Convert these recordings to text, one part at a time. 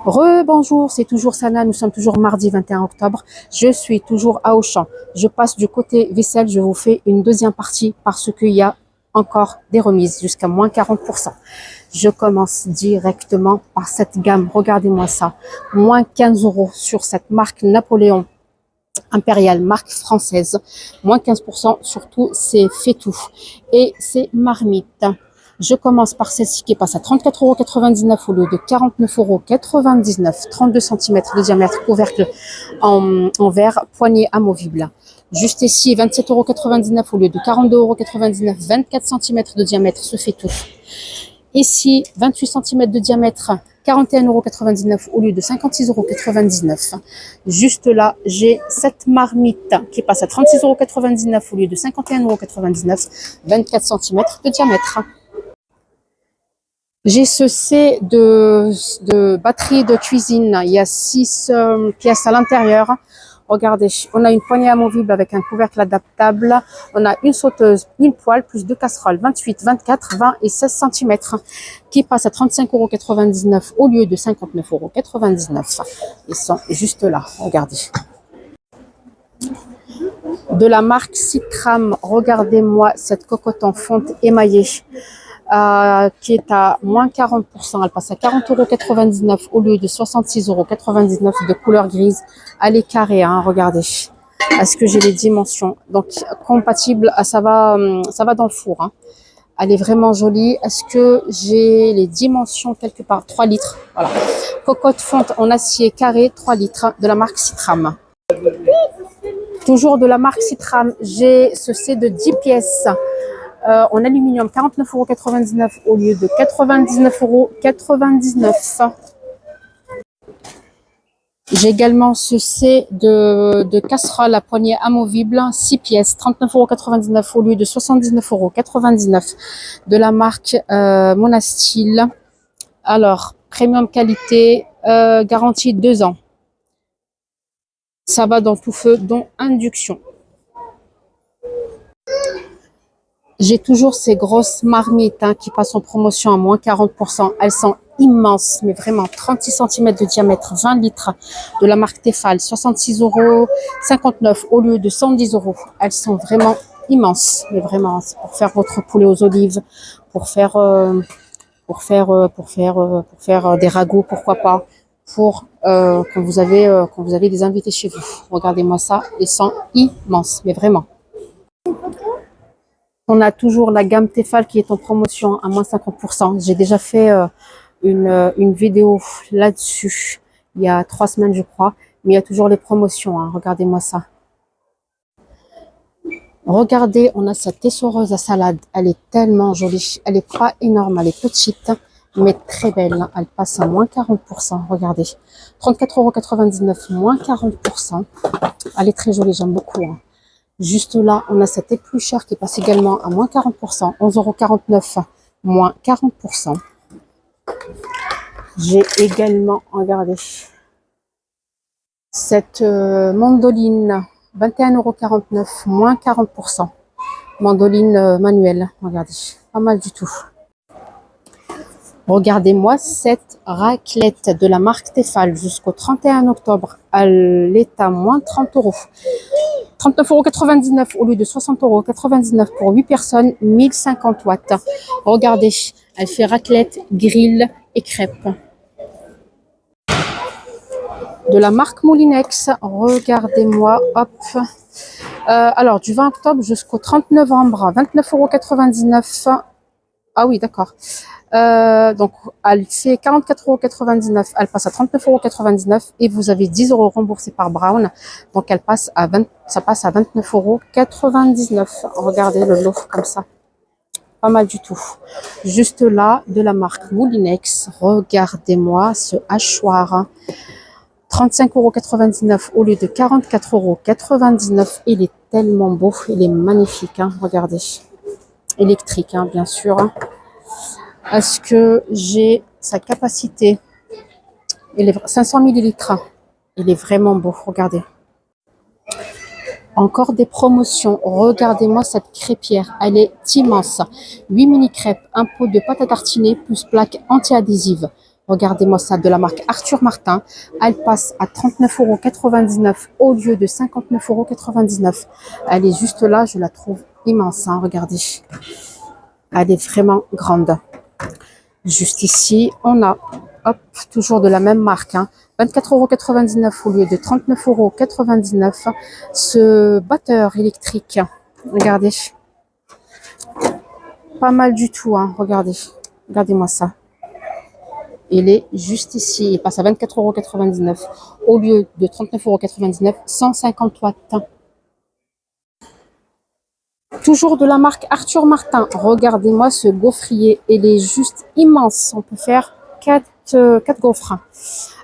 Rebonjour, c'est toujours Sana, nous sommes toujours mardi 21 octobre. Je suis toujours à Auchan. Je passe du côté vaisselle, je vous fais une deuxième partie parce qu'il y a encore des remises jusqu'à moins 40%. Je commence directement par cette gamme, regardez-moi ça. Moins 15 euros sur cette marque Napoléon Impérial, marque française. Moins 15%, surtout c'est fait tout. Et c'est marmite. Je commence par celle-ci qui passe à 34,99 € au lieu de 49,99 €. 32 cm de diamètre, couvercle en verre, poignée amovible. Juste ici, 27,99 € au lieu de 42,99 €. 24 cm de diamètre, se fait tout. Ici, 28 cm de diamètre, 41,99 € au lieu de 56,99 €. Juste là, j'ai cette marmite qui passe à 36,99 € au lieu de 51,99 €. 24 cm de diamètre. J'ai ce C de batterie de cuisine. Il y a 6 pièces à l'intérieur. Regardez, on a une poignée amovible avec un couvercle adaptable. On a une sauteuse, une poêle, plus deux casseroles, 28, 24, 20 et 16 cm, qui passe à 35,99 € au lieu de 59,99 €. Ils sont juste là, regardez. De la marque Citram, regardez-moi cette cocotte en fonte émaillée. Qui est à moins 40%. Elle passe à 40,99 € au lieu de 66,99 € de couleur grise. Elle est carrée, hein, regardez. Est-ce que j'ai les dimensions? Donc, compatible, ça va dans le four. Hein. Elle est vraiment jolie. Est-ce que j'ai les dimensions quelque part? 3 litres. Voilà. Cocotte fonte en acier carré, 3 litres de la marque Citram. Toujours de la marque Citram, j'ai ce C de 10 pièces. En aluminium, 49,99 € au lieu de 99,99 €. J'ai également ce C de casserole à poignée amovible, 6 pièces, 39,99 € au lieu de 79,99 € de la marque Monastil. Alors, premium qualité, garantie 2 ans. Ça va dans tout feu, dont induction. J'ai toujours ces grosses marmites qui passent en promotion à moins 40%. Elles sont immenses, mais vraiment 36 cm de diamètre, 20 litres de la marque Tefal, 66,59 € au lieu de 110 €. Elles sont vraiment immenses, mais vraiment, c'est pour faire votre poulet aux olives, pour faire des ragoûts, pourquoi pas, pour quand vous avez des invités chez vous. Regardez-moi ça, ils sont immenses, mais vraiment. On a toujours la gamme Tefal qui est en promotion à moins 50%. J'ai déjà fait une vidéo là-dessus il y a 3 semaines, je crois. Mais il y a toujours les promotions. Hein. Regardez-moi ça. Regardez, on a cette essoreuse à salade. Elle est tellement jolie. Elle n'est pas énorme, elle est petite, mais très belle. Elle passe à moins 40%. Regardez. 34,99 €, moins 40%. Elle est très jolie, j'aime beaucoup. Hein. Juste là, on a cette éplucheur qui passe également à moins 40%, 11,49 €, moins 40%. J'ai également, regardez, cette mandoline, 21,49 €, moins 40%. Mandoline manuelle, regardez, pas mal du tout. Regardez-moi cette raclette de la marque Tefal jusqu'au 31 octobre. Elle est à moins 30 €. 39,99 € au lieu de 60,99 € pour 8 personnes, 1050 watts. Regardez, elle fait raclette, grill et crêpes. De la marque Moulinex, regardez-moi, hop. Alors, du 20 octobre jusqu'au 30 novembre, 29,99 €. Ah oui, d'accord. Donc, elle fait 44,99 €. Elle passe à 39,99 € et vous avez 10 € remboursés par Brown. Donc, ça passe à 29,99 €. Regardez le lot comme ça. Pas mal du tout. Juste là, de la marque Moulinex, regardez-moi ce hachoir. 35,99 € au lieu de 44,99 €. Il est tellement beau, il est magnifique. Hein. Regardez. Électrique, hein, bien sûr. Est-ce que j'ai sa capacité? Il est 500 ml. Il est vraiment beau, regardez. Encore des promotions. Regardez-moi cette crêpière. Elle est immense. 8 mini crêpes, un pot de pâte à tartiner plus plaque anti-adhésive. Regardez-moi ça, de la marque Arthur Martin. Elle passe à 39,99 € au lieu de 59,99 €. Elle est juste là, je la trouve immense, hein, regardez. Elle est vraiment grande. Juste ici, on a, hop, toujours de la même marque, hein, 24,99 € au lieu de 39,99 €. Ce batteur électrique, regardez. Pas mal du tout, hein, regardez. Regardez-moi ça. Il est juste ici. Il passe à 24,99 € au lieu de 39,99 €, 150 watts. Toujours de la marque Arthur Martin. Regardez-moi ce gaufrier. Il est juste immense. On peut faire 4 gaufres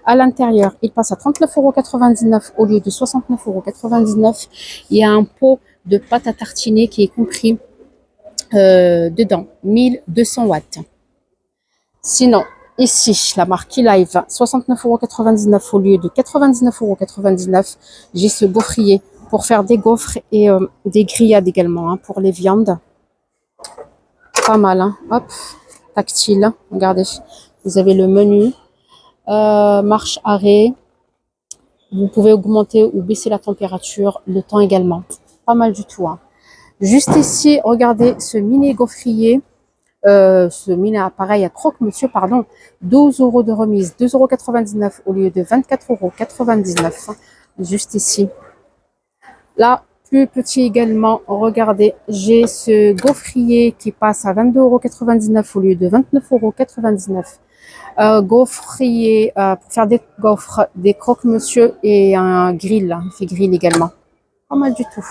à l'intérieur. Il passe à 39,99 € au lieu de 69,99 €. Il y a un pot de pâte à tartiner qui est compris dedans. 1200 watts. Sinon, ici, la marque Live, 69,99 € au lieu de 99,99 €. J'ai ce gaufrier pour faire des gaufres et des grillades également, hein, pour les viandes. Pas mal, hein. Hop, tactile. Regardez, vous avez le menu, marche arrêt. Vous pouvez augmenter ou baisser la température, le temps également. Pas mal du tout, hein. Juste ici, regardez ce mini gaufrier. Ce mini appareil à croque-monsieur, pardon, 12 € de remise, 2,99 € au lieu de 24,99 €. Juste ici. Là, plus petit également, regardez, j'ai ce gaufrier qui passe à 22,99 € au lieu de 29,99 €. Gaufrier pour faire des gaufres, des croque-monsieur et un grill. Il fait grill également. Pas mal du tout.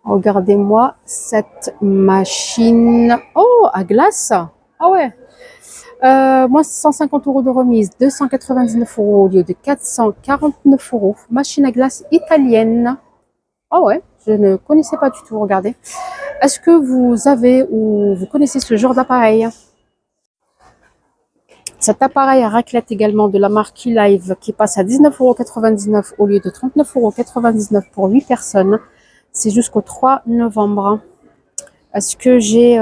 Regardez-moi cette machine. Oh, à glace. Ah ouais. Moins 150 € de remise, 299 € au lieu de 449 €. Machine à glace italienne. Ah ouais, je ne connaissais pas du tout, regardez. Est-ce que vous avez ou vous connaissez ce genre d'appareil? Cet appareil à raclette également de la marque Live qui passe à 19,99 € au lieu de 39,99 € pour 8 personnes. C'est jusqu'au 3 novembre. Est-ce que j'ai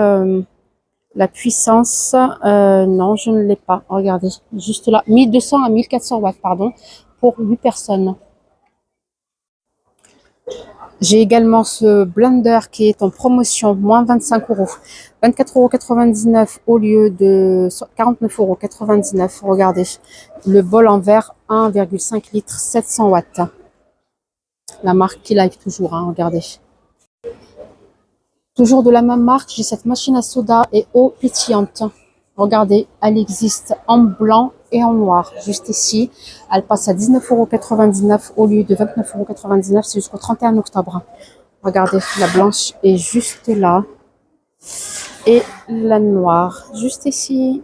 la puissance? Non, je ne l'ai pas. Regardez, juste là, 1200 à 1400 watts, pardon, pour 8 personnes. J'ai également ce blender qui est en promotion, moins 25 €. 24,99 € au lieu de 49,99 €. Regardez, le bol en verre, 1,5 litres, 700 watts. La marque qui like toujours, hein, regardez. Toujours de la même marque, j'ai cette machine à soda et eau pétillante. Regardez, elle existe en blanc et en noir, juste ici. Elle passe à 19,99 € au lieu de 29,99 €, c'est jusqu'au 31 octobre. Regardez, la blanche est juste là. Et la noire, juste ici.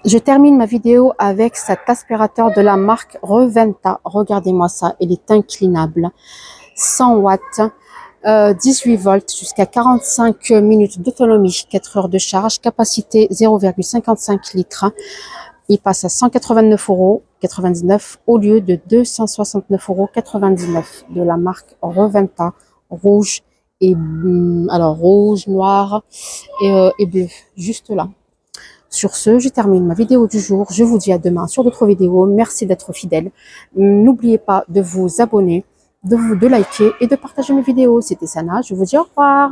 Je termine ma vidéo avec cet aspirateur de la marque Reventa. Regardez-moi ça, il est inclinable. 100 watts. 18 volts jusqu'à 45 minutes d'autonomie, 4 heures de charge, capacité 0,55 litres. Il passe à 189,99 € au lieu de 269,99 € de la marque Reventa, rouge et alors rouge, noir et bleu, juste là. Sur ce, je termine ma vidéo du jour. Je vous dis à demain sur d'autres vidéos. Merci d'être fidèles. N'oubliez pas de vous abonner, de liker et de partager mes vidéos. C'était Sana, je vous dis au revoir.